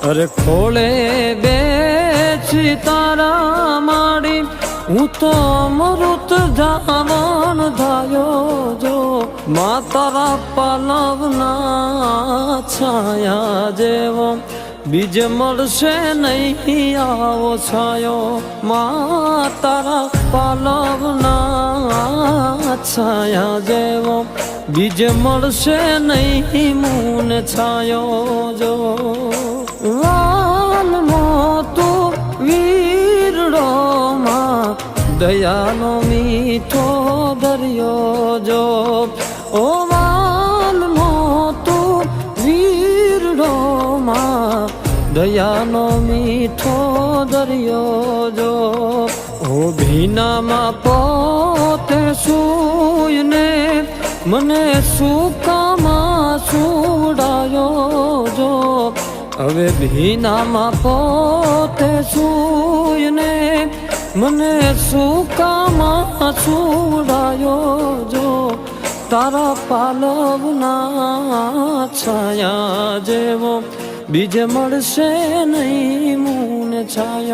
અરે ખોળે બેસી તારા માડી હું તો અમૃત જામણ ધાયો જો મા તારા પાલવના છાયા જેવો બીજ મળશે નહીં આવો છાયો મા તારા પાલવના છાયા જેવો બીજ મળશે નહીં મૂન છાયો જો વાલમો તું વીરડો માં દયાનો મીઠો દરિયો જો ઓ વાલમો તું વીરડો માં દયાનો મીઠો દરિયો જો ઓ ભીનામાં પોતે સૂયને મને સુકામાં સુવડાયો જો હવે ભીનામાં પોતે સૂયને મને સુકામાં સુવડાયો જો તારા પાલવના છાયા જેવો બીજ મળશે નહીં મૂન છાયા